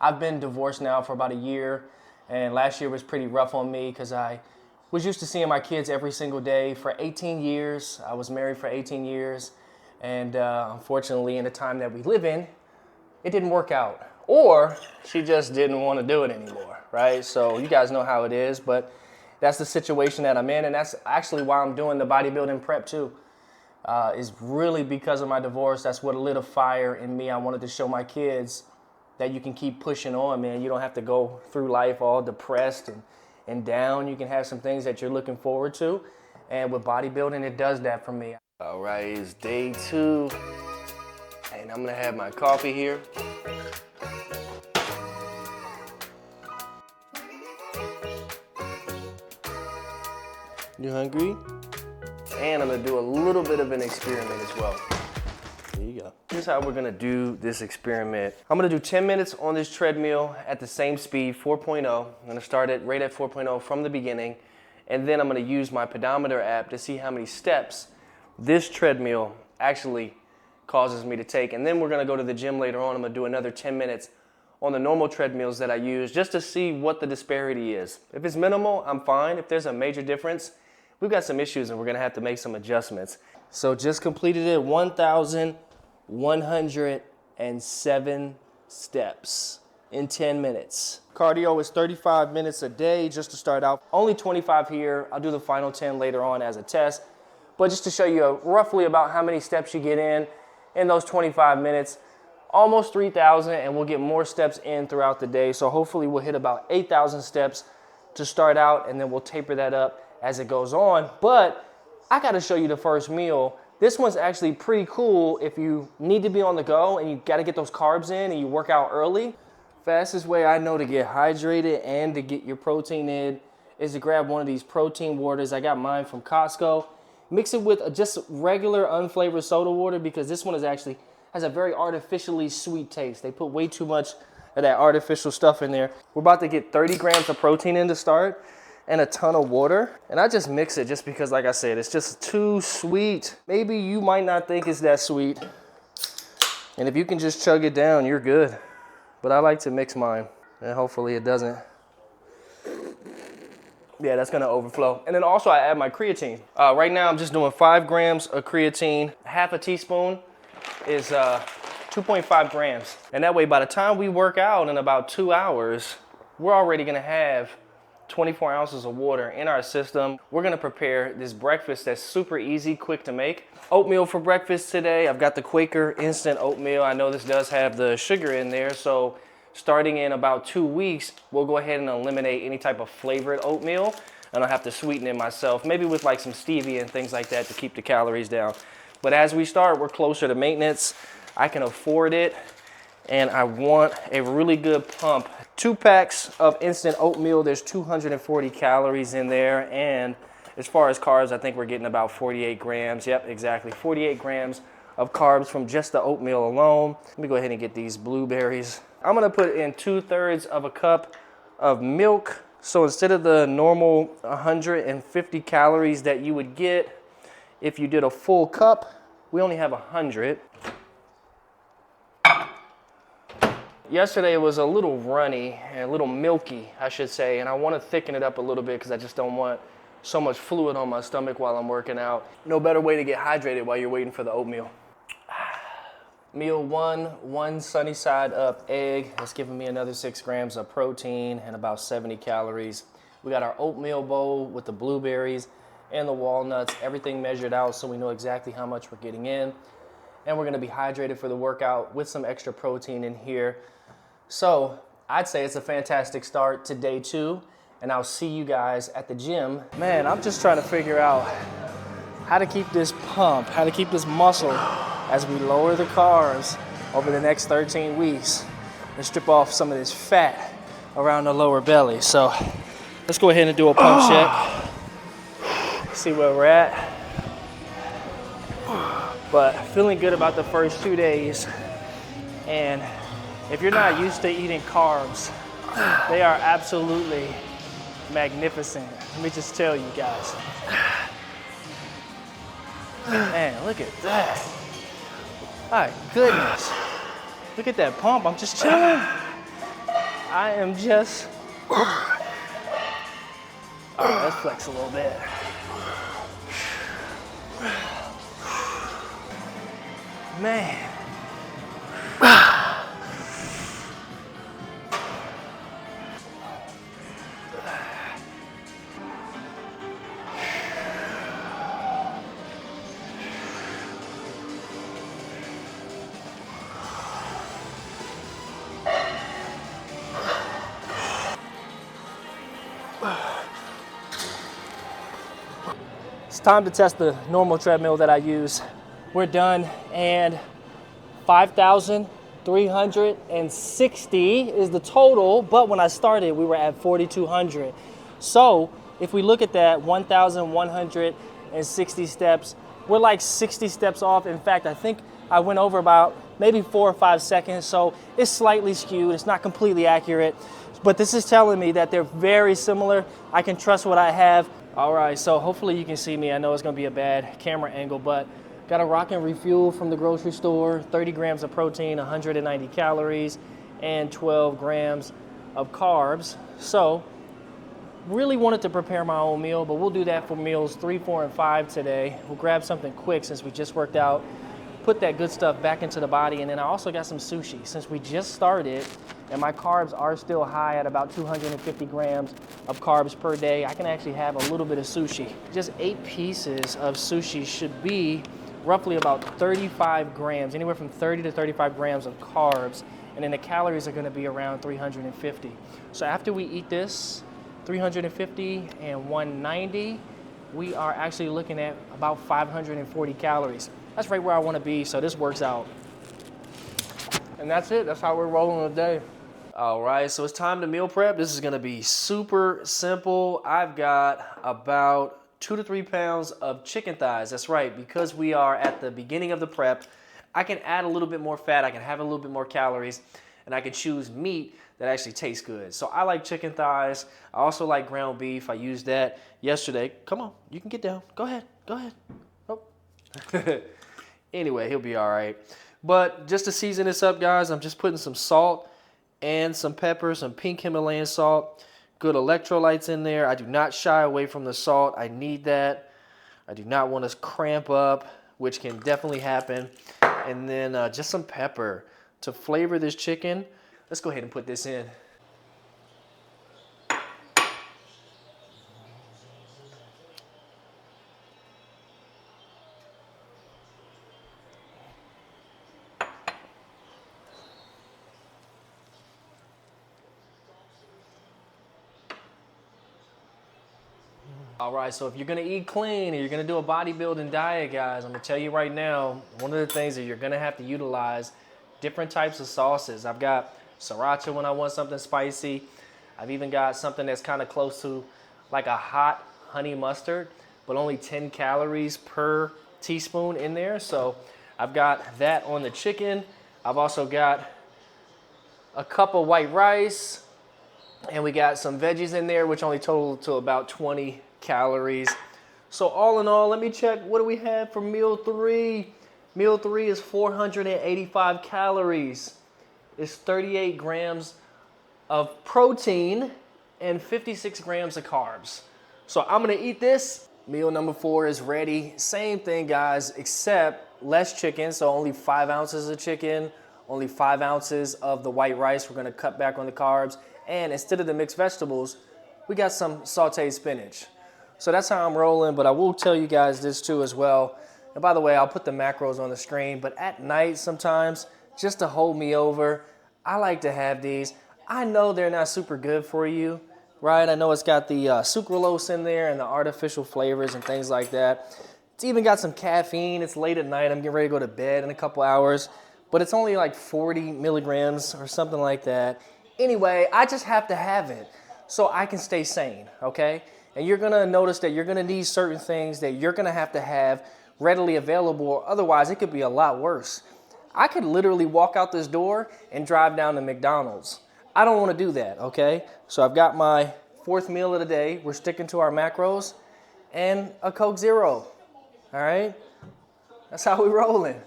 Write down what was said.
I've been divorced now for about a year, and last year was pretty rough on me because I was used to seeing my kids every single day for 18 years. I was married for 18 years, and unfortunately, in the time that we live in, it didn't work out. Or she just didn't want to do it anymore, right? So you guys know how it is, but that's the situation that I'm in, and that's actually why I'm doing the bodybuilding prep too. Is really because of my divorce. That's what lit a fire in me. I wanted to show my kids that you can keep pushing on, man. You don't have to go through life all depressed and down. You can have some things that you're looking forward to. And with bodybuilding, it does that for me. All right, it's day 2. And I'm gonna have my coffee here. You hungry? And I'm gonna do a little bit of an experiment as well. There you go. Here's how we're gonna do this experiment. I'm gonna do 10 minutes on this treadmill at the same speed, 4.0. I'm gonna start it right at 4.0 from the beginning. And then I'm gonna use my pedometer app to see how many steps this treadmill actually causes me to take. And then we're gonna go to the gym later on. I'm gonna do another 10 minutes on the normal treadmills that I use just to see what the disparity is. If it's minimal, I'm fine. If there's a major difference, we've got some issues and we're gonna have to make some adjustments. So just completed it, 1,107 steps in 10 minutes. Cardio is 35 minutes a day just to start out. Only 25 here. I'll do the final 10 later on as a test. But just to show you roughly about how many steps you get in those 25 minutes, almost 3,000, and we'll get more steps in throughout the day. So hopefully we'll hit about 8,000 steps to start out, and then we'll taper that up as it goes on. But I gotta show you the first meal. This one's actually pretty cool if you need to be on the go and you gotta get those carbs in and you work out early. Fastest way I know to get hydrated and to get your protein in is to grab one of these protein waters. I got mine from Costco. Mix it with just regular unflavored soda water because this one has a very artificially sweet taste. They put way too much of that artificial stuff in there. We're about to get 30 grams of protein in to start and a ton of water. And I just mix it just because, like I said, it's just too sweet. Maybe you might not think it's that sweet. And if you can just chug it down, you're good. But I like to mix mine, and hopefully it doesn't. Yeah, that's gonna overflow. And then also I add my creatine. Right now I'm just doing 5 grams of creatine. Half a teaspoon is 2.5 grams. And that way, by the time we work out in about 2 hours, we're already gonna have 24 ounces of water in our system. We're gonna prepare this breakfast that's super easy, quick to make. Oatmeal for breakfast today. I've got the Quaker instant oatmeal. I know this does have the sugar in there, so starting in about 2 weeks, we'll go ahead and eliminate any type of flavored oatmeal. And I'll have to sweeten it myself, maybe with like some stevia and things like that to keep the calories down. But as we start, we're closer to maintenance. I can afford it, and I want a really good pump. 2 packs of instant oatmeal, there's 240 calories in there, and as far as carbs, I think we're getting about 48 grams. Yep, exactly, 48 grams of carbs from just the oatmeal alone. Let me go ahead and get these blueberries. I'm gonna put in 2/3 of a cup of milk. So instead of the normal 150 calories that you would get if you did a full cup, we only have 100. Yesterday it was a little runny and a little milky, I should say, and I want to thicken it up a little bit because I just don't want so much fluid on my stomach while I'm working out. No better way to get hydrated while you're waiting for the oatmeal. Meal 1 sunny side up egg. That's giving me another 6 grams of protein and about 70 calories. We got our oatmeal bowl with the blueberries and the walnuts, everything measured out so we know exactly how much we're getting in. And we're gonna be hydrated for the workout with some extra protein in here. So I'd say it's a fantastic start to day 2, and I'll see you guys at the gym. Man, I'm just trying to figure out how to keep this pump, how to keep this muscle as we lower the carbs over the next 13 weeks and strip off some of this fat around the lower belly. So let's go ahead and do a pump check. See where we're at. But feeling good about the first 2 days. And if you're not used to eating carbs, they are absolutely magnificent. Let me just tell you guys. Man, look at that. My goodness. Look at that pump. I'm just chilling. I am just, all right, let's flex a little bit. Man. It's time to test the normal treadmill that I use. We're done, and 5,360 is the total, but when I started, we were at 4,200. So if we look at that, 1,160 steps, we're like 60 steps off. In fact, I think I went over about maybe 4 or 5 seconds, so it's slightly skewed. It's not completely accurate, but this is telling me that they're very similar. I can trust what I have. All right, so hopefully you can see me. I know it's gonna be a bad camera angle, but got a Rock and Refuel from the grocery store, 30 grams of protein, 190 calories, and 12 grams of carbs. So really wanted to prepare my own meal, but we'll do that for meals 3, 4, and 5 today. We'll grab something quick since we just worked out, put that good stuff back into the body, and then I also got some sushi. Since we just started and my carbs are still high at about 250 grams of carbs per day, I can actually have a little bit of sushi. Just 8 pieces of sushi should be roughly about 35 grams, anywhere from 30 to 35 grams of carbs, and then the calories are gonna be around 350. So after we eat this, 350 and 190, we are actually looking at about 540 calories. That's right where I wanna be, so this works out. And that's it, that's how we're rolling today. All right, so it's time to meal prep. This is gonna be super simple. I've got about 2 to 3 pounds of chicken thighs. That's right, because we are at the beginning of the prep, I can add a little bit more fat, I can have a little bit more calories, and I can choose meat that actually tastes good. So I like chicken thighs. I also like ground beef. I used that yesterday. Come on, you can get down. Go ahead, go ahead. Oh. Anyway, he'll be all right. But just to season this up, guys, I'm just putting some salt and some pepper, some pink Himalayan salt, good electrolytes in there. I do not shy away from the salt. I need that. I do not want to cramp up, which can definitely happen. And then just some pepper to flavor this chicken. Let's go ahead and put this in. All right, so if you're gonna eat clean and you're gonna do a bodybuilding diet, guys, I'm gonna tell you right now, one of the things that you're gonna have to utilize different types of sauces. I've got sriracha when I want something spicy. I've even got something that's kind of close to like a hot honey mustard, but only 10 calories per teaspoon in there. So I've got that on the chicken. I've also got a cup of white rice, and we got some veggies in there, which only total to about 20 calories. So all in all, let me check. What do we have for meal 3? Meal 3 is 485 calories. It's 38 grams of protein and 56 grams of carbs. So I'm gonna eat this. Meal number 4 is ready. Same thing, guys, except less chicken. So only 5 ounces of chicken, only 5 ounces of the white rice. We're gonna cut back on the carbs. And instead of the mixed vegetables, we got some sauteed spinach. So that's how I'm rolling, but I will tell you guys this too as well. And by the way, I'll put the macros on the screen, but at night sometimes, just to hold me over, I like to have these. I know they're not super good for you, right? I know it's got the sucralose in there and the artificial flavors and things like that. It's even got some caffeine. It's late at night. I'm getting ready to go to bed in a couple hours, but it's only like 40 milligrams or something like that. Anyway, I just have to have it so I can stay sane, okay? And you're gonna notice that you're gonna need certain things that you're gonna have to have readily available, or otherwise it could be a lot worse. I could literally walk out this door and drive down to McDonald's. I don't wanna do that, okay? So I've got my 4th meal of the day. We're sticking to our macros and a Coke Zero, all right? That's how we rolling.